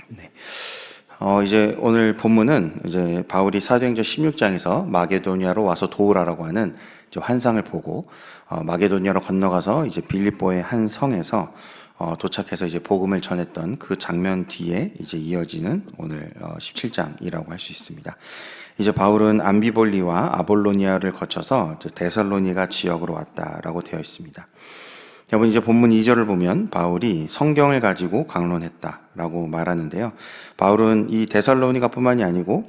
네. 이제 오늘 본문은 이제 바울이 사도행전 16장에서 마게도니아로 와서 도우라라고 하는 이제 환상을 보고 마게도니아로 건너가서 이제 빌립보의 한 성에서 도착해서 이제 복음을 전했던 그 장면 뒤에 이제 이어지는 오늘 17장이라고 할 수 있습니다. 이제 바울은 암비볼리와 아볼로니아를 거쳐서 데살로니가 지역으로 왔다라고 되어 있습니다. 여러분 이제 본문 2절을 보면 바울이 성경을 가지고 강론했다라고 말하는데요. 바울은 이 데살로니가뿐만이 아니고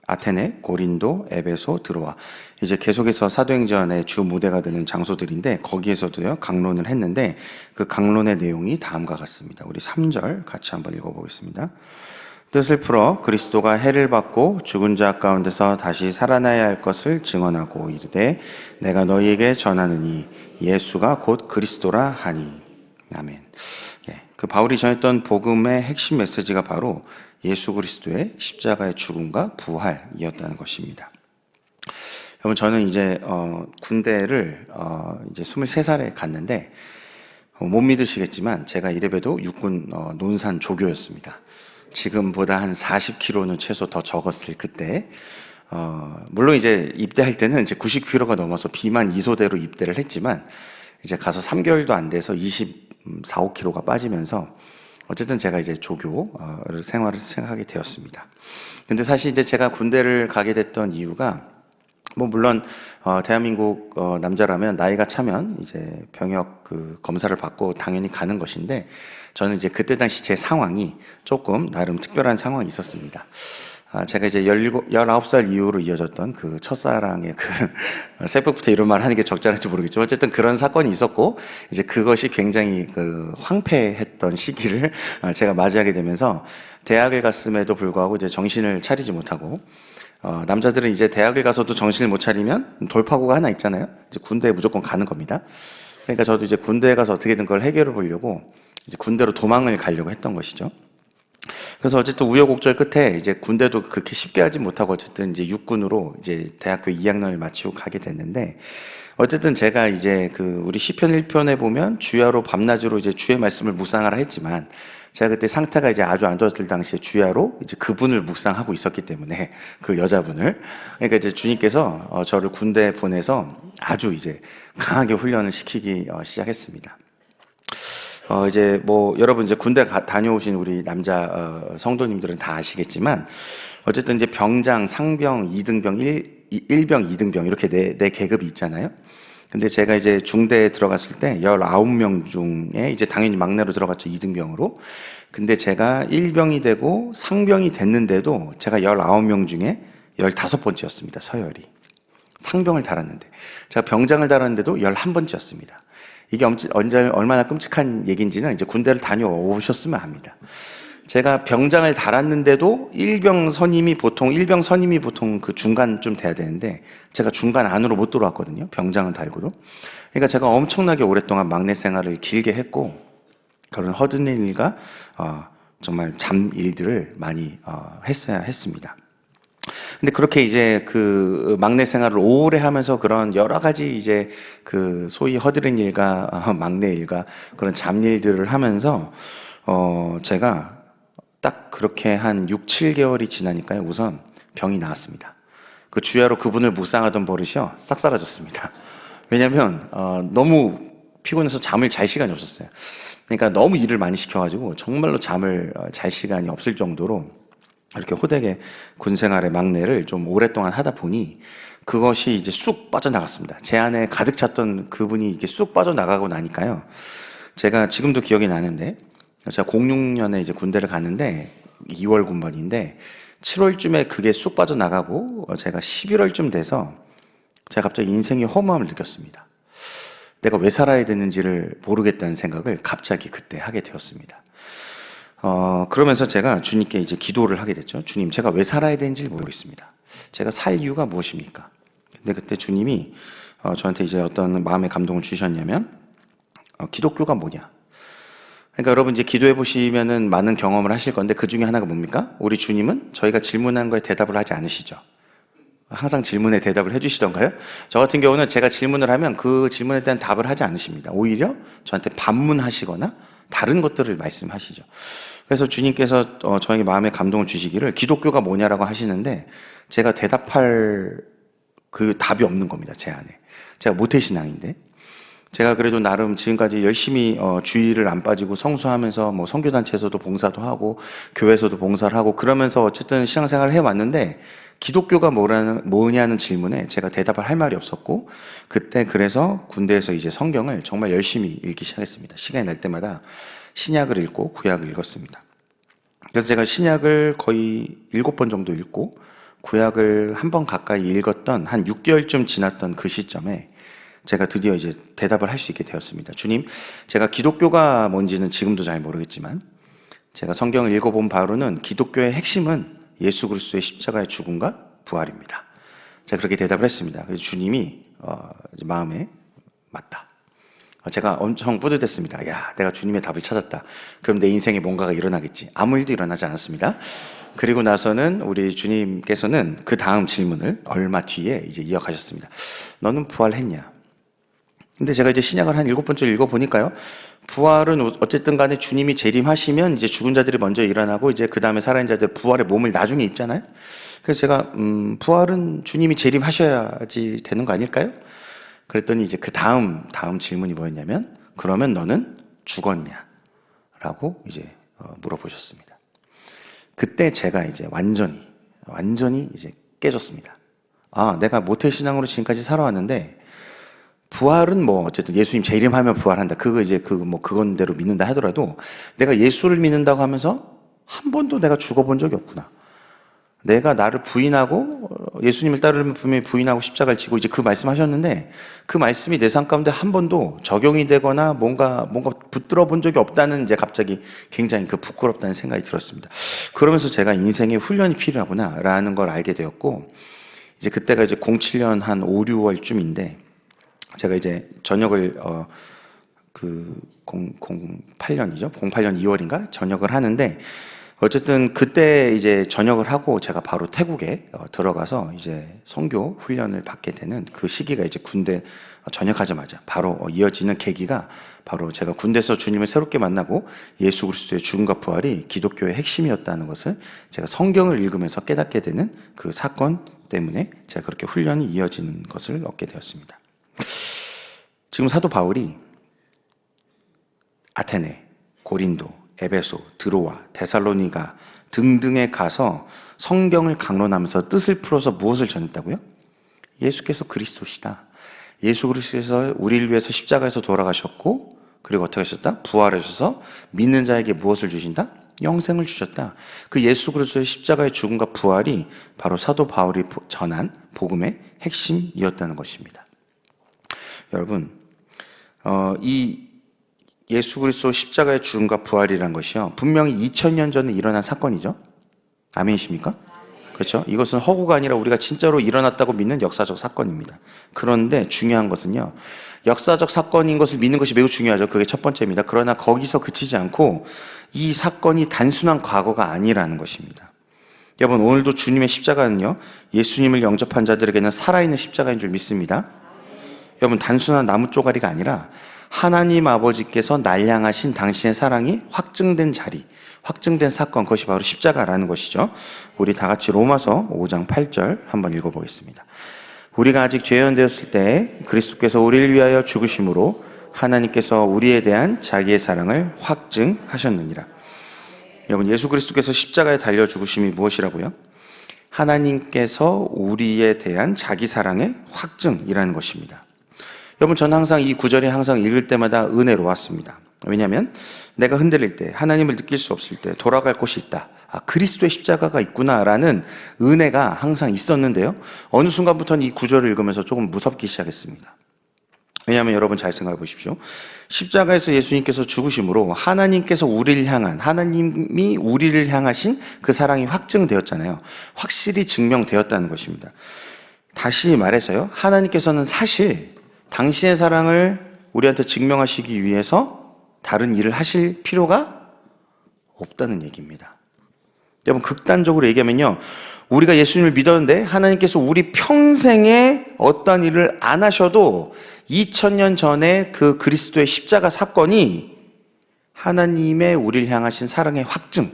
아테네, 고린도, 에베소, 드로아 이제 계속해서 사도행전의 주 무대가 되는 장소들인데 거기에서도요 강론을 했는데 그 강론의 내용이 다음과 같습니다. 우리 3절 같이 한번 읽어보겠습니다. 뜻을 풀어 그리스도가 해를 받고 죽은 자 가운데서 다시 살아나야 할 것을 증언하고 이르되 내가 너희에게 전하느니 예수가 곧 그리스도라 하니. 아멘. 그 바울이 전했던 복음의 핵심 메시지가 바로 예수 그리스도의 십자가의 죽음과 부활이었다는 것입니다. 여러분 저는 이제 군대를 이제 23살에 갔는데 못 믿으시겠지만 제가 이래봬도 육군 논산 조교였습니다. 지금보다 한 40kg는 최소 더 적었을 그때 물론 이제 입대할 때는 이제 90kg가 넘어서 비만 2소대로 입대를 했지만 이제 가서 3개월도 안 돼서 24, 5kg가 빠지면서 어쨌든 제가 이제 조교 생활을 생각하게 되었습니다. 근데 사실 이제 제가 군대를 가게 됐던 이유가 뭐 물론 대한민국 남자라면 나이가 차면 이제 병역 그 검사를 받고 당연히 가는 것인데 저는 이제 그때 당시 제 상황이 조금 나름 특별한 상황이 있었습니다. 제가 이제 19살 이후로 이어졌던 그 첫사랑의 그 새벽부터 이런 말 하는 게 적절한지 모르겠지만 어쨌든 그런 사건이 있었고 이제 그것이 굉장히 그 황폐했던 시기를 제가 맞이하게 되면서 대학을 갔음에도 불구하고 이제 정신을 차리지 못하고 남자들은 이제 대학을 가서도 정신을 못 차리면 돌파구가 하나 있잖아요. 이제 군대에 무조건 가는 겁니다. 그러니까 저도 이제 군대에 가서 어떻게든 그걸 해결해 보려고 이제 군대로 도망을 가려고 했던 것이죠. 그래서 어쨌든 우여곡절 끝에 이제 군대도 그렇게 쉽게 하지 못하고 어쨌든 이제 육군으로 이제 대학교 2학년을 마치고 가게 됐는데 어쨌든 제가 이제 그 우리 시편 1편에 보면 주야로 밤낮으로 이제 주의 말씀을 묵상하라 했지만 제가 그때 상태가 이제 아주 안 좋았을 당시에 주야로 이제 그분을 묵상하고 있었기 때문에 그 여자분을 그러니까 이제 주님께서 저를 군대에 보내서 아주 이제 강하게 훈련을 시키기 시작했습니다. 이제 뭐 여러분 이제 군대 다녀오신 우리 남자 성도님들은 다 아시겠지만 어쨌든 이제 병장, 상병, 2등병, 1병, 2등병 이렇게 네 계급이 있잖아요. 근데 제가 이제 중대에 들어갔을 때 19명 중에 이제 당연히 막내로 들어갔죠. 2등병으로. 근데 제가 1병이 되고 상병이 됐는데도 제가 19명 중에 15번째였습니다. 서열이. 상병을 달았는데 제가 병장을 달았는데도 11번째였습니다. 이게 얼마나 끔찍한 얘기인지는 이제 군대를 다녀오셨으면 합니다. 제가 병장을 달았는데도 1병 선임이 보통 그 중간쯤 돼야 되는데 제가 중간 안으로 못 들어왔거든요. 병장을 달고도. 그러니까 제가 엄청나게 오랫동안 막내 생활을 길게 했고 그런 허든 일과 정말 잠 일들을 많이 했어야 했습니다. 근데 그렇게 이제 그 막내 생활을 오래 하면서 그런 여러 가지 이제 그 소위 허드렛 일과 막내 일과 그런 잡일들을 하면서 제가 딱 그렇게 한 6, 7개월이 지나니까요. 우선 병이 나았습니다. 그 주야로 그분을 묵상하던 버릇이요. 싹 사라졌습니다. 왜냐면 너무 피곤해서 잠을 잘 시간이 없었어요. 그러니까 너무 일을 많이 시켜가지고 정말로 잠을 잘 시간이 없을 정도로 이렇게 호되게 군 생활의 막내를 좀 오랫동안 하다 보니 그것이 이제 쑥 빠져나갔습니다. 제 안에 가득 찼던 그분이 이게 쑥 빠져나가고 나니까요. 제가 지금도 기억이 나는데 제가 06년에 이제 군대를 갔는데 2월 군번인데 7월쯤에 그게 쑥 빠져나가고 제가 11월쯤 돼서 제가 갑자기 인생의 허무함을 느꼈습니다. 내가 왜 살아야 되는지를 모르겠다는 생각을 갑자기 그때 하게 되었습니다. 그러면서 제가 주님께 이제 기도를 하게 됐죠. 주님, 제가 왜 살아야 되는지 모르겠습니다. 제가 살 이유가 무엇입니까? 근데 그때 주님이 저한테 이제 어떤 마음의 감동을 주셨냐면 기독교가 뭐냐? 그러니까 여러분 이제 기도해 보시면은 많은 경험을 하실 건데 그 중에 하나가 뭡니까? 우리 주님은 저희가 질문한 거에 대답을 하지 않으시죠. 항상 질문에 대답을 해주시던가요? 저 같은 경우는 제가 질문을 하면 그 질문에 대한 답을 하지 않으십니다. 오히려 저한테 반문하시거나 다른 것들을 말씀하시죠. 그래서 주님께서 저에게 마음의 감동을 주시기를 기독교가 뭐냐라고 하시는데 제가 대답할 그 답이 없는 겁니다. 제 안에. 제가 모태신앙인데 제가 그래도 나름 지금까지 열심히 주일을 안 빠지고 성수하면서 뭐 선교단체에서도 봉사도 하고 교회에서도 봉사를 하고 그러면서 어쨌든 신앙생활을 해왔는데 기독교가 뭐냐는 질문에 제가 대답을 할 말이 없었고 그때 그래서 군대에서 이제 성경을 정말 열심히 읽기 시작했습니다. 시간이 날 때마다 신약을 읽고 구약을 읽었습니다. 그래서 제가 신약을 거의 7번 정도 읽고 구약을 한 번 가까이 읽었던 한 6개월쯤 지났던 그 시점에 제가 드디어 이제 대답을 할 수 있게 되었습니다. 주님, 제가 기독교가 뭔지는 지금도 잘 모르겠지만 제가 성경을 읽어본 바로는 기독교의 핵심은 예수 그리스도의 십자가의 죽음과 부활입니다. 제가 그렇게 대답을 했습니다. 그래서 주님이 마음에 맞다. 제가 엄청 뿌듯했습니다. 야, 내가 주님의 답을 찾았다. 그럼 내 인생에 뭔가가 일어나겠지. 아무 일도 일어나지 않았습니다. 그리고 나서는 우리 주님께서는 그 다음 질문을 얼마 뒤에 이제 이어가셨습니다. 너는 부활했냐? 근데 제가 이제 신약을 한 7번째 읽어보니까요. 부활은 어쨌든 간에 주님이 재림하시면 이제 죽은 자들이 먼저 일어나고 이제 그 다음에 살아있는 자들 부활의 몸을 나중에 입잖아요. 그래서 제가 부활은 주님이 재림하셔야지 되는 거 아닐까요? 그랬더니 이제 그 다음 질문이 뭐였냐면 그러면 너는 죽었냐? 라고 이제 물어보셨습니다. 그때 제가 이제 완전히 이제 깨졌습니다. 아, 내가 모태신앙으로 지금까지 살아왔는데 부활은 뭐 어쨌든 예수님 재림하면 부활한다. 그거 이제 그건 대로 믿는다 하더라도 내가 예수를 믿는다고 하면서 한 번도 내가 죽어본 적이 없구나. 내가 나를 부인하고 예수님을 따르면 분명히 부인하고 십자가를 지고 이제 그 말씀하셨는데 그 말씀이 내 삶 가운데 한 번도 적용이 되거나 뭔가 붙들어 본 적이 없다는 이제 갑자기 굉장히 그 부끄럽다는 생각이 들었습니다. 그러면서 제가 인생에 훈련이 필요하구나라는 걸 알게 되었고 이제 그때가 이제 07년 한 5, 6월쯤인데 제가 이제 전역을 08년이죠. 08년 2월인가 전역을 하는데 어쨌든 그때 이제 전역을 하고 제가 바로 태국에 들어가서 이제 선교 훈련을 받게 되는 그 시기가 이제 군대 전역하자마자 바로 이어지는 계기가 바로 제가 군대에서 주님을 새롭게 만나고 예수 그리스도의 죽음과 부활이 기독교의 핵심이었다는 것을 제가 성경을 읽으면서 깨닫게 되는 그 사건 때문에 제가 그렇게 훈련이 이어지는 것을 얻게 되었습니다. 지금 사도 바울이 아테네, 고린도, 에베소, 드로아, 데살로니가 등등에 가서 성경을 강론하면서 뜻을 풀어서 무엇을 전했다고요? 예수께서 그리스도시다. 예수 그리스도께서 우리를 위해서 십자가에서 돌아가셨고 그리고 어떻게 하셨다? 부활하셔서 믿는 자에게 무엇을 주신다? 영생을 주셨다. 그 예수 그리스도의 십자가의 죽음과 부활이 바로 사도 바울이 전한 복음의 핵심이었다는 것입니다. 여러분, 이 예수 그리스도 십자가의 죽음과 부활이라는 것이요 분명히 2000년 전에 일어난 사건이죠. 아멘이십니까? 그렇죠? 이것은 허구가 아니라 우리가 진짜로 일어났다고 믿는 역사적 사건입니다. 그런데 중요한 것은요 역사적 사건인 것을 믿는 것이 매우 중요하죠. 그게 첫 번째입니다. 그러나 거기서 그치지 않고 이 사건이 단순한 과거가 아니라는 것입니다. 여러분, 오늘도 주님의 십자가는요 예수님을 영접한 자들에게는 살아있는 십자가인 줄 믿습니다. 여러분, 단순한 나무 쪼가리가 아니라 하나님 아버지께서 날 향하신 당신의 사랑이 확증된 자리, 확증된 사건, 그것이 바로 십자가라는 것이죠. 우리 다 같이 로마서 5장 8절 한번 읽어보겠습니다. 우리가 아직 죄인 되었을 때 그리스도께서 우리를 위하여 죽으심으로 하나님께서 우리에 대한 자기의 사랑을 확증하셨느니라. 여러분, 예수 그리스도께서 십자가에 달려 죽으심이 무엇이라고요? 하나님께서 우리에 대한 자기 사랑의 확증이라는 것입니다. 여러분, 저는 항상 이 구절이 항상 읽을 때마다 은혜로웠습니다. 왜냐하면 내가 흔들릴 때, 하나님을 느낄 수 없을 때 돌아갈 곳이 있다. 아, 그리스도의 십자가가 있구나라는 은혜가 항상 있었는데요. 어느 순간부터는 이 구절을 읽으면서 조금 무섭기 시작했습니다. 왜냐하면 여러분 잘 생각해 보십시오. 십자가에서 예수님께서 죽으심으로 하나님께서 우리를 향한, 하나님이 우리를 향하신 그 사랑이 확증되었잖아요. 확실히 증명되었다는 것입니다. 다시 말해서요, 하나님께서는 사실 당신의 사랑을 우리한테 증명하시기 위해서 다른 일을 하실 필요가 없다는 얘기입니다. 여러분, 극단적으로 얘기하면요, 우리가 예수님을 믿었는데 하나님께서 우리 평생에 어떤 일을 안 하셔도 2000년 전에 그 그리스도의 십자가 사건이 하나님의 우리를 향하신 사랑의 확증,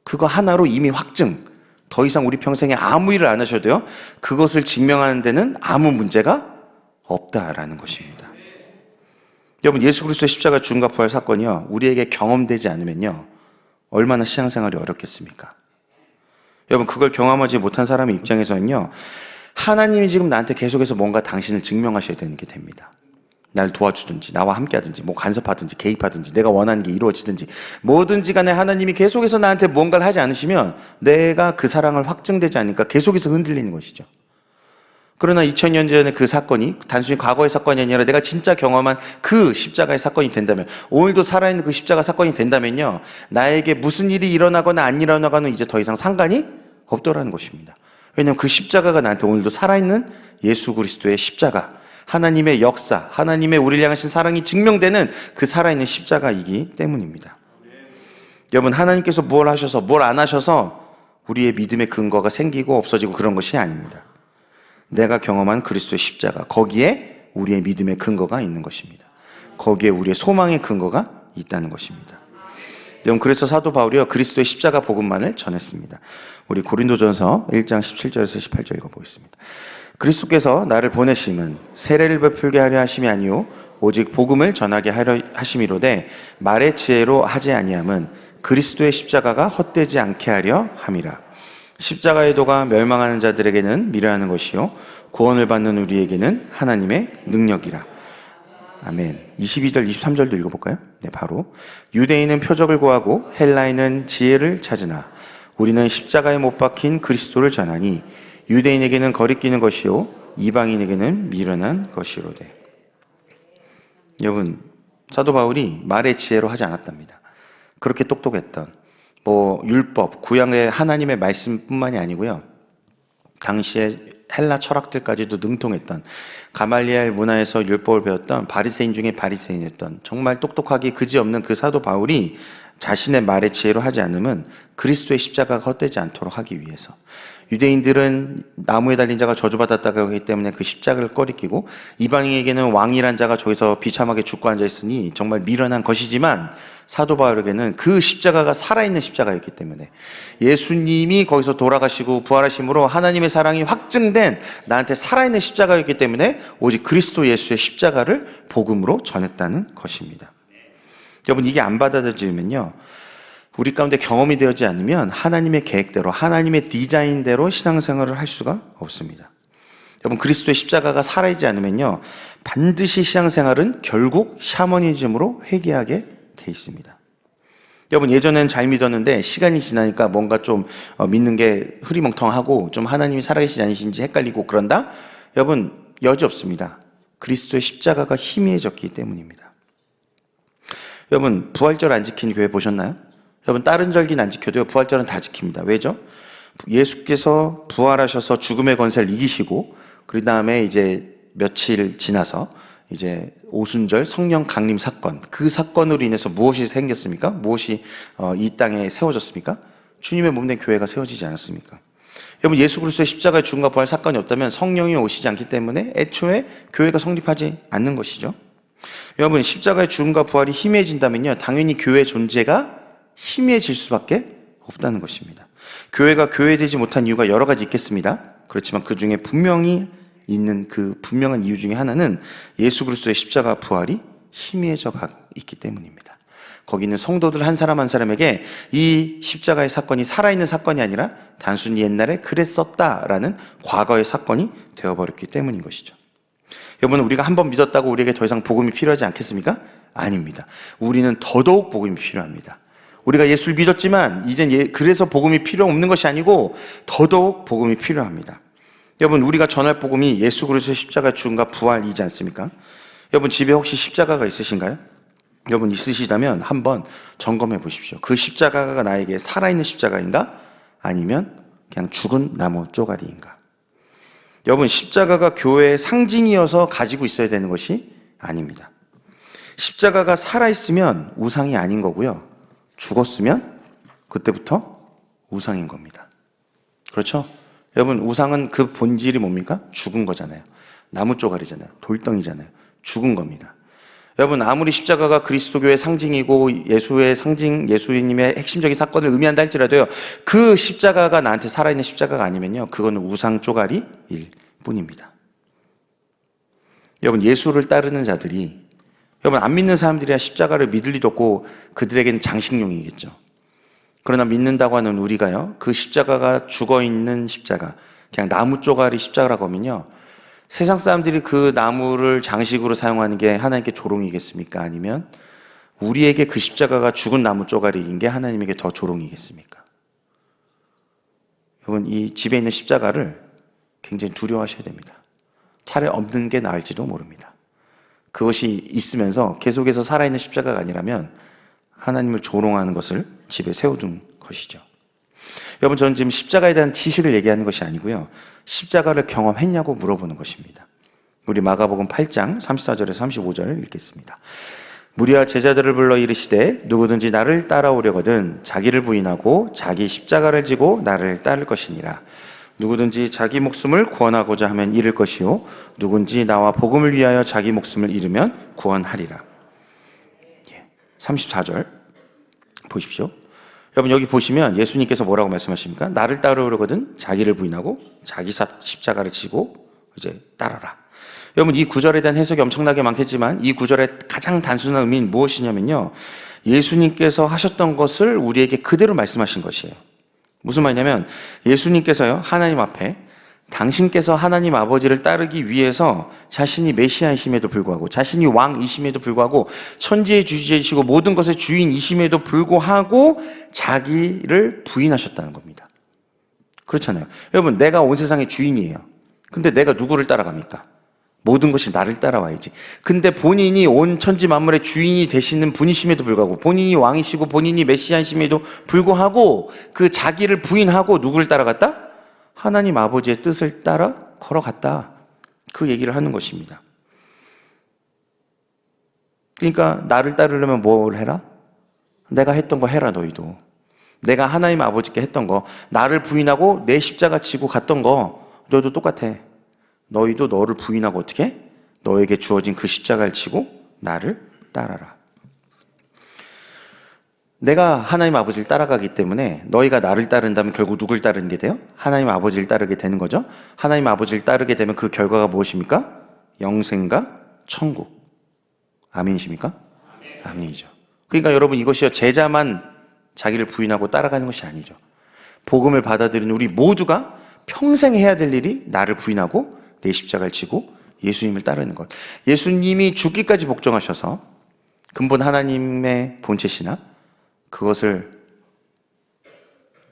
그거 하나로 이미 확증. 더 이상 우리 평생에 아무 일을 안 하셔도요, 그것을 증명하는 데는 아무 문제가 없다라는 것입니다. 여러분, 예수 그리스도의 십자가 죽음과 부활 사건이요, 우리에게 경험되지 않으면요, 얼마나 신앙생활이 어렵겠습니까? 여러분, 그걸 경험하지 못한 사람의 입장에서는요, 하나님이 지금 나한테 계속해서 뭔가 당신을 증명하셔야 되는 게 됩니다. 날 도와주든지, 나와 함께 하든지, 뭐 간섭하든지, 개입하든지, 내가 원하는 게 이루어지든지, 뭐든지 간에 하나님이 계속해서 나한테 뭔가를 하지 않으시면 내가 그 사랑을 확증되지 않으니까 계속해서 흔들리는 것이죠. 그러나 2000년 전에 그 사건이 단순히 과거의 사건이 아니라 내가 진짜 경험한 그 십자가의 사건이 된다면, 오늘도 살아있는 그 십자가 사건이 된다면요, 나에게 무슨 일이 일어나거나 안 일어나거나 이제 더 이상 상관이 없더라는 것입니다. 왜냐하면 그 십자가가 나한테 오늘도 살아있는 예수 그리스도의 십자가, 하나님의 역사, 하나님의 우리를 향하신 사랑이 증명되는 그 살아있는 십자가이기 때문입니다. 여러분, 하나님께서 뭘 하셔서 뭘 안 하셔서 우리의 믿음의 근거가 생기고 없어지고 그런 것이 아닙니다. 내가 경험한 그리스도의 십자가, 거기에 우리의 믿음의 근거가 있는 것입니다. 거기에 우리의 소망의 근거가 있다는 것입니다. 여러분, 그래서 사도 바울이요, 그리스도의 십자가 복음만을 전했습니다. 우리 고린도전서 1장 17절에서 18절 읽어보겠습니다. 그리스도께서 나를 보내심은 세례를 베풀게 하려 하심이 아니요 오직 복음을 전하게 하려 하심이로되 말의 지혜로 하지 아니함은 그리스도의 십자가가 헛되지 않게 하려 함이라. 십자가의 도가 멸망하는 자들에게는 미련한 것이요 구원을 받는 우리에게는 하나님의 능력이라. 아멘. 22절 23절도 읽어볼까요? 네, 바로 유대인은 표적을 구하고 헬라인은 지혜를 찾으나 우리는 십자가에 못 박힌 그리스도를 전하니 유대인에게는 거리끼는 것이요 이방인에게는 미련한 것이로되. 여러분, 사도 바울이 말의 지혜로 하지 않았답니다. 그렇게 똑똑했던 율법, 구약의 하나님의 말씀뿐만이 아니고요, 당시에 헬라 철학들까지도 능통했던, 가말리엘 문화에서 율법을 배웠던 바리새인 중에 바리새인이었던, 정말 똑똑하기 그지없는 그 사도 바울이 자신의 말의 지혜로 하지 않으면 그리스도의 십자가가 헛되지 않도록 하기 위해서, 유대인들은 나무에 달린 자가 저주받았다고 하기 때문에 그 십자가를 꺼리끼고, 이방인에게는 왕이란 자가 저기서 비참하게 죽고 앉아있으니 정말 미련한 것이지만, 사도 바울에게는 그 십자가가 살아있는 십자가였기 때문에, 예수님이 거기서 돌아가시고 부활하심으로 하나님의 사랑이 확증된 나한테 살아있는 십자가였기 때문에 오직 그리스도 예수의 십자가를 복음으로 전했다는 것입니다. 여러분, 이게 안 받아들여지면요, 우리 가운데 경험이 되지 않으면 하나님의 계획대로, 하나님의 디자인대로 신앙생활을 할 수가 없습니다. 여러분, 그리스도의 십자가가 살아있지 않으면요, 반드시 신앙생활은 결국 샤머니즘으로 회귀하게 돼 있습니다. 여러분, 예전엔 잘 믿었는데 시간이 지나니까 뭔가 좀 믿는 게 흐리멍텅하고 좀 하나님이 살아계시지 않으신지 헷갈리고 그런다? 여러분, 여지 없습니다. 그리스도의 십자가가 희미해졌기 때문입니다. 여러분, 부활절 안 지킨 교회 보셨나요? 여러분, 다른 절기는 안 지켜도요, 부활절은 다 지킵니다. 왜죠? 예수께서 부활하셔서 죽음의 권세를 이기시고, 그 다음에 이제 며칠 지나서 이제 오순절 성령 강림 사건, 그 사건으로 인해서 무엇이 생겼습니까? 무엇이 이 땅에 세워졌습니까? 주님의 몸된 교회가 세워지지 않았습니까? 여러분, 예수 그리스도의 십자가의 죽음과 부활 사건이 없다면 성령이 오시지 않기 때문에 애초에 교회가 성립하지 않는 것이죠. 여러분, 십자가의 죽음과 부활이 희미해진다면요, 당연히 교회 존재가 희미해질 수밖에 없다는 것입니다. 교회가 교회되지 못한 이유가 여러 가지 있겠습니다. 그렇지만 그 중에 분명히 있는 그 분명한 이유 중에 하나는 예수 그리스도의 십자가 부활이 희미해져 있기 때문입니다. 거기는 성도들 한 사람 한 사람에게 이 십자가의 사건이 살아있는 사건이 아니라 단순히 옛날에 그랬었다라는 과거의 사건이 되어버렸기 때문인 것이죠. 여러분, 우리가 한번 믿었다고 우리에게 더 이상 복음이 필요하지 않겠습니까? 아닙니다. 우리는 더더욱 복음이 필요합니다. 우리가 예수를 믿었지만 이젠 그래서 복음이 필요 없는 것이 아니고 더더욱 복음이 필요합니다. 여러분, 우리가 전할 복음이 예수 그리스도의 십자가 죽음과 부활이지 않습니까? 여러분, 집에 혹시 십자가가 있으신가요? 여러분, 있으시다면 한번 점검해 보십시오. 그 십자가가 나에게 살아있는 십자가인가? 아니면 그냥 죽은 나무 쪼가리인가? 여러분, 십자가가 교회의 상징이어서 가지고 있어야 되는 것이 아닙니다. 십자가가 살아있으면 우상이 아닌 거고요, 죽었으면 그때부터 우상인 겁니다. 그렇죠? 여러분, 우상은 그 본질이 뭡니까? 죽은 거잖아요. 나무 쪼가리잖아요. 돌덩이잖아요. 죽은 겁니다. 여러분, 아무리 십자가가 그리스도교의 상징이고 예수의 상징, 예수님의 핵심적인 사건을 의미한다 할지라도요, 그 십자가가 나한테 살아있는 십자가가 아니면요, 그거는 우상 쪼가리일 뿐입니다. 여러분, 예수를 따르는 자들이, 여러분, 안 믿는 사람들이야 십자가를 믿을 리도 없고 그들에게는 장식용이겠죠. 그러나 믿는다고 하는 우리가요, 그 십자가가 죽어있는 십자가, 그냥 나무 쪼가리 십자가라고 하면요, 세상 사람들이 그 나무를 장식으로 사용하는 게 하나님께 조롱이겠습니까? 아니면 우리에게 그 십자가가 죽은 나무 쪼가리인 게 하나님에게 더 조롱이겠습니까? 여러분, 이 집에 있는 십자가를 굉장히 두려워하셔야 됩니다. 차라리 없는 게 나을지도 모릅니다. 그것이 있으면서 계속해서 살아있는 십자가가 아니라면 하나님을 조롱하는 것을 집에 세워둔 것이죠. 여러분, 저는 지금 십자가에 대한 지식을 얘기하는 것이 아니고요, 십자가를 경험했냐고 물어보는 것입니다. 우리 마가복음 8장 34절에서 35절을 읽겠습니다. 무리와 제자들을 불러 이르시되 누구든지 나를 따라오려거든 자기를 부인하고 자기 십자가를 지고 나를 따를 것이니라. 누구든지 자기 목숨을 구원하고자 하면 잃을 것이요 누군지 나와 복음을 위하여 자기 목숨을 잃으면 구원하리라. 34절 보십시오. 여러분, 여기 보시면 예수님께서 뭐라고 말씀하십니까? 나를 따르려거든 자기를 부인하고 자기 십자가를 지고 이제 따라라. 여러분, 이 구절에 대한 해석이 엄청나게 많겠지만 이 구절의 가장 단순한 의미는 무엇이냐면요, 예수님께서 하셨던 것을 우리에게 그대로 말씀하신 것이에요. 무슨 말이냐면 예수님께서요, 하나님 앞에 당신께서 하나님 아버지를 따르기 위해서 자신이 메시아이심에도 불구하고, 자신이 왕이심에도 불구하고, 천지의 주제이시고 모든 것의 주인이심에도 불구하고 자기를 부인하셨다는 겁니다. 그렇잖아요. 여러분, 내가 온 세상의 주인이에요. 근데 내가 누구를 따라갑니까? 모든 것이 나를 따라와야지. 근데 본인이 온 천지 만물의 주인이 되시는 분이심에도 불구하고, 본인이 왕이시고 본인이 메시아이심에도 불구하고 그 자기를 부인하고 누구를 따라갔다? 하나님 아버지의 뜻을 따라 걸어갔다. 그 얘기를 하는 것입니다. 그러니까 나를 따르려면 뭘 해라? 내가 했던 거 해라, 너희도. 내가 하나님 아버지께 했던 거, 나를 부인하고 내 십자가 지고 갔던 거, 너희도 똑같아. 너희도 너를 부인하고 어떻게? 너에게 주어진 그 십자가를 지고 나를 따라라. 내가 하나님 아버지를 따라가기 때문에 너희가 나를 따른다면 결국 누굴 따르는 게 돼요? 하나님 아버지를 따르게 되는 거죠. 하나님 아버지를 따르게 되면 그 결과가 무엇입니까? 영생과 천국. 아멘이십니까? 아멘이죠. 그러니까 여러분, 이것이요, 제자만 자기를 부인하고 따라가는 것이 아니죠. 복음을 받아들이는 우리 모두가 평생 해야 될 일이 나를 부인하고 내 십자가를 지고 예수님을 따르는 것. 예수님이 죽기까지 복종하셔서 근본 하나님의 본체시나 그것을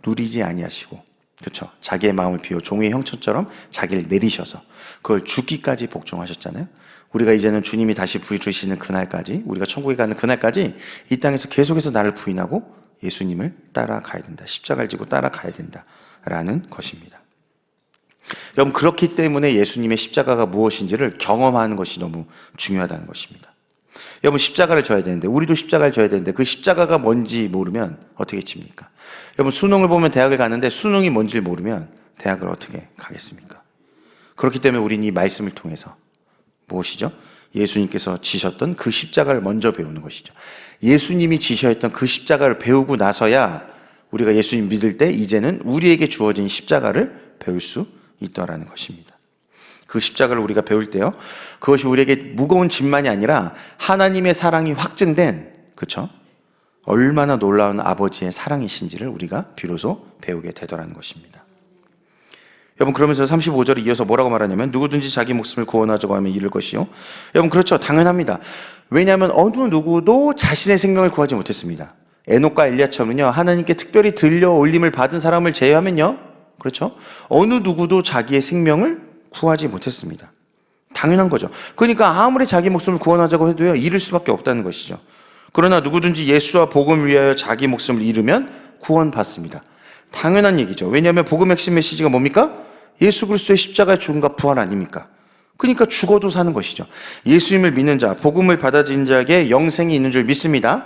누리지 아니하시고, 그렇죠, 자기의 마음을 비워 종의 형처럼 자기를 내리셔서 그걸 죽기까지 복종하셨잖아요. 우리가 이제는 주님이 다시 부르시는 그날까지, 우리가 천국에 가는 그날까지 이 땅에서 계속해서 나를 부인하고 예수님을 따라가야 된다. 십자가를 지고 따라가야 된다라는 것입니다. 여러분, 그렇기 때문에 예수님의 십자가가 무엇인지를 경험하는 것이 너무 중요하다는 것입니다. 여러분, 십자가를 져야 되는데, 우리도 십자가를 져야 되는데 그 십자가가 뭔지 모르면 어떻게 칩니까? 여러분, 수능을 보면 대학을 가는데 수능이 뭔지를 모르면 대학을 어떻게 가겠습니까? 그렇기 때문에 우리는 이 말씀을 통해서 무엇이죠? 예수님께서 지셨던 그 십자가를 먼저 배우는 것이죠. 예수님이 지셔했던 그 십자가를 배우고 나서야 우리가 예수님 믿을 때 이제는 우리에게 주어진 십자가를 배울 수 있더라는 것입니다. 그 십자가를 우리가 배울 때요, 그것이 우리에게 무거운 짐만이 아니라 하나님의 사랑이 확증된, 그렇죠, 얼마나 놀라운 아버지의 사랑이신지를 우리가 비로소 배우게 되더라는 것입니다. 여러분, 그러면서 35절에 이어서 뭐라고 말하냐면 누구든지 자기 목숨을 구원하자고 하면 잃을 것이요. 여러분, 그렇죠, 당연합니다. 왜냐하면 어느 누구도 자신의 생명을 구하지 못했습니다. 에녹과 엘리야처럼요, 하나님께 특별히 들려 올림을 받은 사람을 제외하면요, 그렇죠, 어느 누구도 자기의 생명을 구하지 못했습니다. 당연한 거죠. 그러니까 아무리 자기 목숨을 구원하자고 해도요, 잃을 수밖에 없다는 것이죠. 그러나 누구든지 예수와 복음을 위하여 자기 목숨을 잃으면 구원받습니다. 당연한 얘기죠. 왜냐하면 복음의 핵심 메시지가 뭡니까? 예수 그리스도의 십자가의 죽음과 부활 아닙니까? 그러니까 죽어도 사는 것이죠. 예수님을 믿는 자, 복음을 받아들인 자에게 영생이 있는 줄 믿습니다.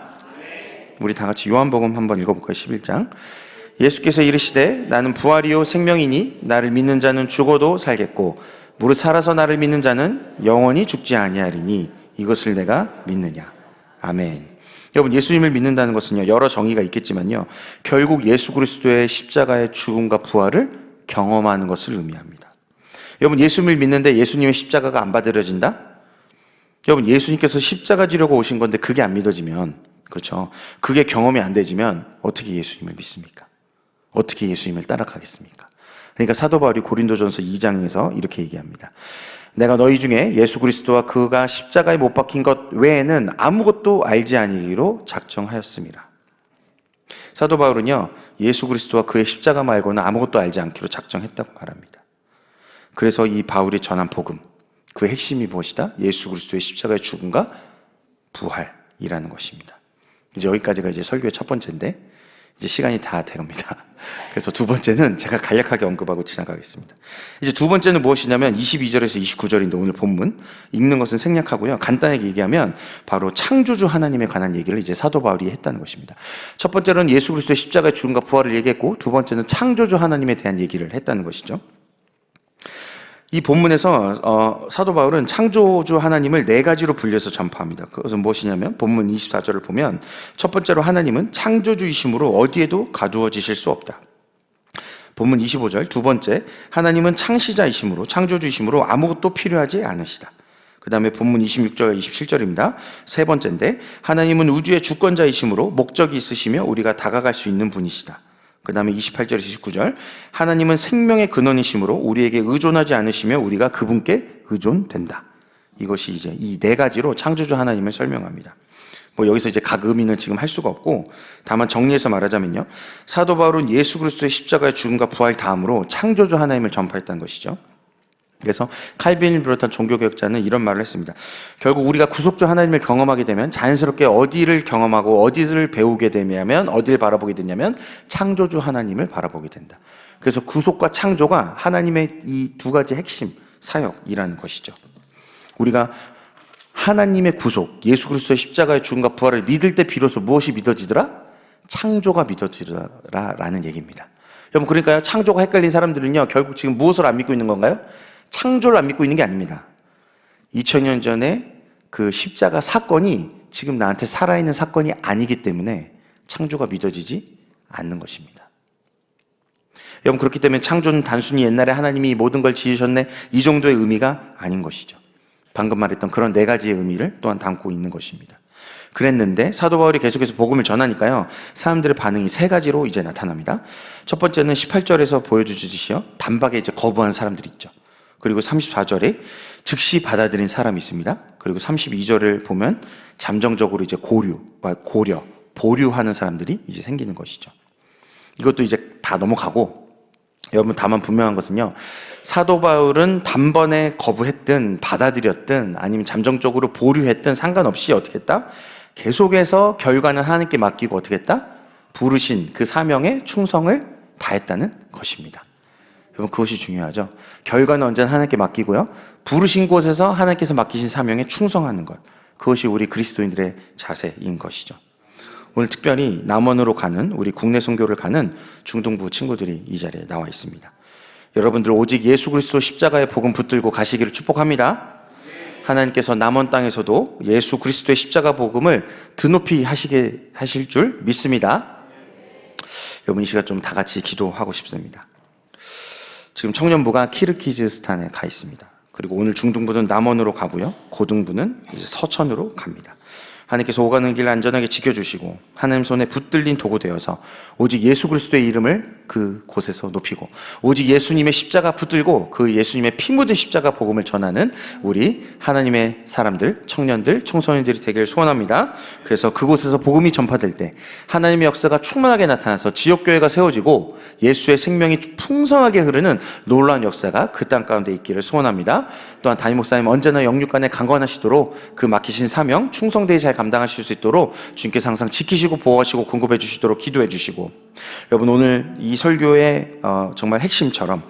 우리 다 같이 요한복음 한번 읽어볼까요? 11장. 예수께서 이르시되 나는 부활이요 생명이니 나를 믿는 자는 죽어도 살겠고 무릇 살아서 나를 믿는 자는 영원히 죽지 아니하리니 이것을 내가 믿느냐. 아멘. 여러분, 예수님을 믿는다는 것은요, 여러 정의가 있겠지만요, 결국 예수 그리스도의 십자가의 죽음과 부활을 경험하는 것을 의미합니다. 여러분, 예수님을 믿는데 예수님의 십자가가 안 받아들여진다? 여러분, 예수님께서 십자가 지려고 오신 건데 그게 안 믿어지면, 그렇죠, 그게 경험이 안 되지면 어떻게 예수님을 믿습니까? 어떻게 예수님을 따라가겠습니까? 그러니까 사도 바울이 고린도전서 2장에서 이렇게 얘기합니다. 내가 너희 중에 예수 그리스도와 그가 십자가에 못 박힌 것 외에는 아무것도 알지 아니기로 작정하였습니다. 사도 바울은요, 예수 그리스도와 그의 십자가 말고는 아무것도 알지 않기로 작정했다고 말합니다. 그래서 이 바울이 전한 복음, 그 핵심이 무엇이다? 예수 그리스도의 십자가의 죽음과 부활이라는 것입니다. 이제 여기까지가 이제 설교의 첫 번째인데, 이제 시간이 다 돼갑니다. 그래서 두 번째는 제가 간략하게 언급하고 지나가겠습니다. 이제 두 번째는 무엇이냐면 22절에서 29절인데 오늘 본문 읽는 것은 생략하고요. 간단하게 얘기하면 바로 창조주 하나님에 관한 얘기를 이제 사도 바울이 했다는 것입니다. 첫 번째로는 예수 그리스도의 십자가의 죽음과 부활을 얘기했고, 두 번째는 창조주 하나님에 대한 얘기를 했다는 것이죠. 이 본문에서 사도 바울은 창조주 하나님을 네 가지로 분류해서 전파합니다. 그것은 무엇이냐면 본문 24절을 보면 첫 번째로 하나님은 창조주이심으로 어디에도 가두어지실 수 없다. 본문 25절 두 번째, 하나님은 창시자이심으로, 창조주이심으로 아무것도 필요하지 않으시다. 그 다음에 본문 26절 27절입니다. 세 번째인데, 하나님은 우주의 주권자이심으로 목적이 있으시며 우리가 다가갈 수 있는 분이시다. 그 다음에 28절에서 29절, 하나님은 생명의 근원이심으로 우리에게 의존하지 않으시며 우리가 그분께 의존된다. 이것이 이제 이 네 가지로 창조주 하나님을 설명합니다. 뭐 여기서 이제 각 의미는 지금 할 수가 없고, 다만 정리해서 말하자면요, 사도 바울은 예수 그리스도의 십자가의 죽음과 부활 다음으로 창조주 하나님을 전파했다는 것이죠. 그래서 칼빈을 비롯한 종교개혁자는 이런 말을 했습니다. 결국 우리가 구속주 하나님을 경험하게 되면 자연스럽게 어디를 경험하고 어디를 배우게 되냐면, 어디를 바라보게 되냐면 창조주 하나님을 바라보게 된다. 그래서 구속과 창조가 하나님의 이 두 가지 핵심 사역이라는 것이죠. 우리가 하나님의 구속, 예수 그리스도의 십자가의 죽음과 부활을 믿을 때 비로소 무엇이 믿어지더라? 창조가 믿어지더라라는 얘기입니다. 여러분, 그러니까요, 창조가 헷갈린 사람들은요, 결국 지금 무엇을 안 믿고 있는 건가요? 창조를 안 믿고 있는 게 아닙니다. 2000년 전에 그 십자가 사건이 지금 나한테 살아있는 사건이 아니기 때문에 창조가 믿어지지 않는 것입니다. 여러분, 그렇기 때문에 창조는 단순히 옛날에 하나님이 모든 걸 지으셨네, 이 정도의 의미가 아닌 것이죠. 방금 말했던 그런 네 가지의 의미를 또한 담고 있는 것입니다. 그랬는데 사도 바울이 계속해서 복음을 전하니까요, 사람들의 반응이 세 가지로 이제 나타납니다. 첫 번째는 18절에서 보여주듯이요, 단박에 이제 거부한 사람들이 있죠. 그리고 34절에 즉시 받아들인 사람이 있습니다. 그리고 32절을 보면 잠정적으로 이제 보류하는 사람들이 이제 생기는 것이죠. 이것도 이제 다 넘어가고, 여러분, 다만 분명한 것은요, 사도 바울은 단번에 거부했든 받아들였든 아니면 잠정적으로 보류했든 상관없이 어떻게 했다? 계속해서 결과는 하나님께 맡기고 어떻게 했다? 부르신 그 사명에 충성을 다했다는 것입니다. 여러분, 그것이 중요하죠. 결과는 언제나 하나님께 맡기고요, 부르신 곳에서 하나님께서 맡기신 사명에 충성하는 것, 그것이 우리 그리스도인들의 자세인 것이죠. 오늘 특별히 남원으로 가는, 우리 국내 선교를 가는 중동부 친구들이 이 자리에 나와 있습니다. 여러분들 오직 예수 그리스도 십자가의 복음 붙들고 가시기를 축복합니다. 하나님께서 남원 땅에서도 예수 그리스도의 십자가 복음을 드높이 하실 줄 믿습니다. 여러분, 이 시간 좀 다 같이 기도하고 싶습니다. 지금 청년부가 키르기즈스탄에 가 있습니다. 그리고 오늘 중등부는 남원으로 가고요, 고등부는 이제 서천으로 갑니다. 하나님께서 오가는 길 안전하게 지켜주시고 하나님 손에 붙들린 도구 되어서 오직 예수 그리스도의 이름을 그 곳에서 높이고 오직 예수님의 십자가 붙들고 그 예수님의 피 묻은 십자가 복음을 전하는 우리 하나님의 사람들, 청년들, 청소년들이 되기를 소원합니다. 그래서 그곳에서 복음이 전파될 때 하나님의 역사가 충만하게 나타나서 지역교회가 세워지고 예수의 생명이 풍성하게 흐르는 놀라운 역사가 그 땅 가운데 있기를 소원합니다. 또한 담임 목사님 언제나 영육간에 강건하시도록 그 맡기신 사명 충성되이 잘 감당하실 수 있도록 주님께서 항상 지키시고 보호하시고 공급해 주시도록 기도해 주시고, 여러분, 오늘 이 설교의 정말 핵심처럼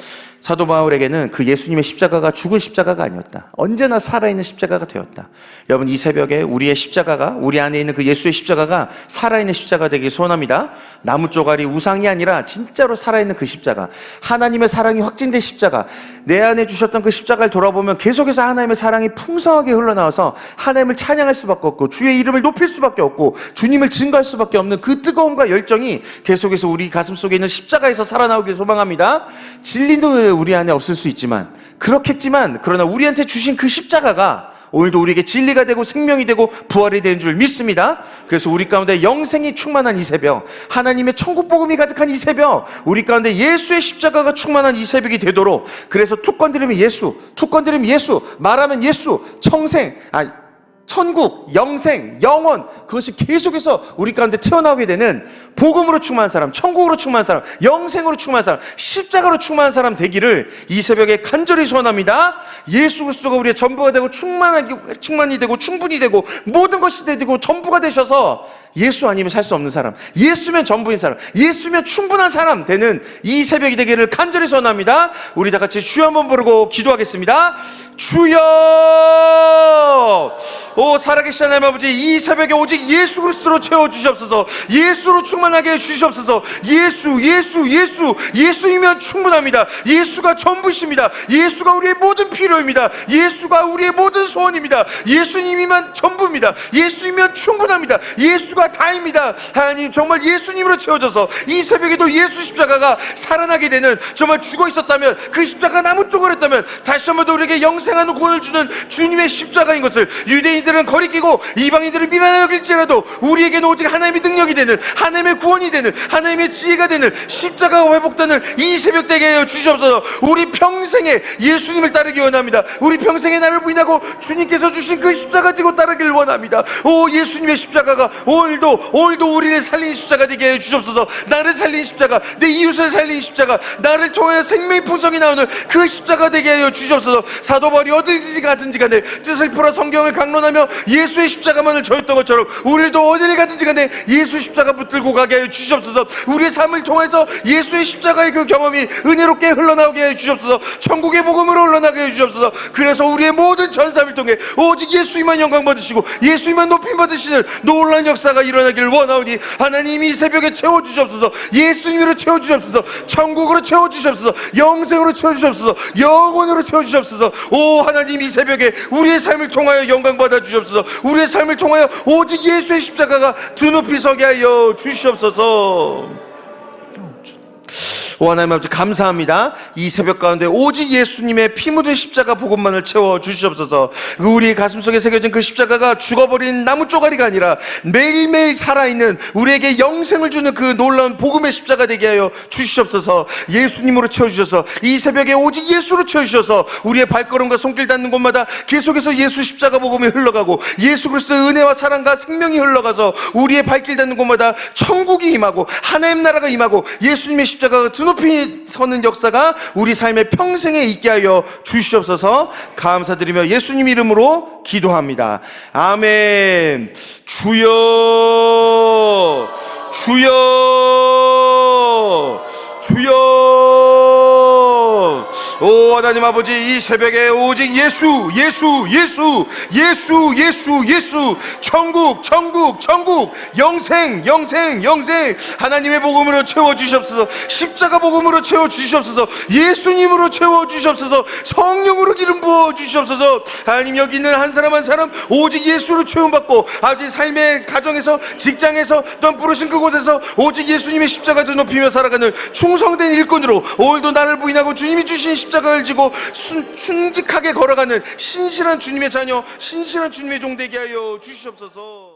사도 바울에게는 그 예수님의 십자가가 죽은 십자가가 아니었다. 언제나 살아있는 십자가가 되었다. 여러분, 이 새벽에 우리의 십자가가, 우리 안에 있는 그 예수의 십자가가 살아있는 십자가 되길 소원합니다. 나무 쪼가리, 우상이 아니라 진짜로 살아있는 그 십자가, 하나님의 사랑이 확증된 십자가, 내 안에 주셨던 그 십자가를 돌아보면 계속해서 하나님의 사랑이 풍성하게 흘러나와서 하나님을 찬양할 수밖에 없고 주의 이름을 높일 수밖에 없고 주님을 증거할 수밖에 없는 그 뜨거움과 열정이 계속해서 우리 가슴 속에 있는 십자가에서 살아나오길 소망합니다. 진리는 우리 안에 없을 수 있지만, 그렇겠지만, 그러나 우리한테 주신 그 십자가가 오늘도 우리에게 진리가 되고 생명이 되고 부활이 되는 줄 믿습니다. 그래서 우리 가운데 영생이 충만한 이 새벽, 하나님의 천국 복음이 가득한 이 새벽, 우리 가운데 예수의 십자가가 충만한 이 새벽이 되도록, 그래서 투건 들으면 예수, 투건 들으면 예수, 말하면 예수, 천국, 영생, 영원, 그것이 계속해서 우리 가운데 튀어나오게 되는 복음으로 충만한 사람, 천국으로 충만한 사람, 영생으로 충만한 사람, 십자가로 충만한 사람 되기를 이 새벽에 간절히 소원합니다. 예수 그리스도가 우리의 전부가 되고 충만이 되고 충분히 되고 모든 것이 되고 전부가 되셔서 예수 아니면 살 수 없는 사람, 예수면 전부인 사람, 예수면 충분한 사람 되는 이 새벽이 되기를 간절히 소원합니다. 우리 다 같이 주여 한번 부르고 기도하겠습니다. 주여! 오 살아계신 하나님 아버지, 이 새벽에 오직 예수 그리스도로 채워주시옵소서. 예수로 충만하게 해주시옵소서. 예수이면 충분합니다. 예수가 전부이십니다. 예수가 우리의 모든 필요입니다. 예수가 우리의 모든 소원입니다. 예수님이면 전부입니다. 예수이면 충분합니다. 예수가 다입니다. 하나님, 정말 예수님으로 채워져서 이 새벽에도 예수 십자가가 살아나게 되는, 정말 죽어 있었다면, 그 십자가 나무 쪼그렸다면 다시 한번 더 우리에게 영생하는 구원을 주는 주님의 십자가인 것을 유대인들은 거리끼고 이방인들은 미련하게 여길지라도 우리에게는 오직 하나님의 능력이 되는, 하나님의 구원이 되는, 하나님의 지혜가 되는 십자가가 회복되는 이 새벽 되게 하여 주시옵소서. 우리 평생에 예수님을 따르기 원합니다. 우리 평생에 나를 부인하고 주님께서 주신 그 십자가 지고 따르기를 원합니다. 오 예수님의 십자가가 오늘도 우리를 살린 십자가 되게 해 주시옵소서. 나를 살린 십자가, 내 이웃을 살린 십자가, 나를 통하여 생명의 풍성이 나오는 그 십자가 되게 하여 주시옵소서. 사도 바울이 어딜지 가든지 간에 뜻을 풀어 성경을 강론하며 예수의 십자가만을 전했던 것처럼 우리도 어딜 가든지 간에 예수 십자가 붙들고 가게 하여 주시옵소서. 우리의 삶을 통해서 예수의 십자가의 그 경험이 은혜롭게 흘러나오게 해 주시옵소서. 천국의 복음으로 흘러나게 해 주시옵소서. 그래서 우리의 모든 전사를 통해 오직 예수님만 영광 받으시고 예수님만 높임 받으시는 놀라운 역사가 일어나기를 원하오니 하나님이 이 새벽에 채워주시옵소서. 예수님으로 채워주시옵소서. 천국으로 채워주시옵소서. 영생으로 채워주시옵소서. 영원으로 채워주시옵소서. 오 하나님, 이 새벽에 우리의 삶을 통하여 영광 받아 주시옵소서. 우리의 삶을 통하여 오직 예수의 십자가가 두 높이 서게 하여 주시옵소서. 오 하나님 아버지, 감사합니다. 이 새벽 가운데 오직 예수님의 피 묻은 십자가 복음만을 채워 주시옵소서. 우리의 가슴 속에 새겨진 그 십자가가 죽어버린 나무 쪼가리가 아니라 매일매일 살아있는, 우리에게 영생을 주는 그 놀라운 복음의 십자가 되게 하여 주시옵소서. 예수님으로 채워주셔서 이 새벽에 오직 예수로 채워주셔서 우리의 발걸음과 손길 닿는 곳마다 계속해서 예수 십자가 복음이 흘러가고 예수 그리스도의 은혜와 사랑과 생명이 흘러가서 우리의 발길 닿는 곳마다 천국이 임하고 하나님 나라가 임하고 예수님의 십자가가 두 높이 서는 역사가 우리 삶의 평생에 있게 하여 주시옵소서. 감사드리며 예수님 이름으로 기도합니다. 아멘. 주여, 주여, 주여. 오 하나님 아버지, 이 새벽에 오직 예수 천국 영생 하나님의 복음으로 채워주시옵소서. 십자가 복음으로 채워주시옵소서. 예수님으로 채워주시옵소서. 성령으로 기름 부어주시옵소서. 하나님, 여기 있는 한 사람 한 사람 오직 예수로 채움받고 아버지 삶의 가정에서, 직장에서, 또한 부르신 그곳에서 오직 예수님의 십자가를 높이며 살아가는 충성된 일꾼으로 오늘도 나를 부인하고 주님이 주신 십자가를 지고 순직하게 걸어가는 신실한 주님의 자녀, 신실한 주님의 종 되게 하여 주시옵소서.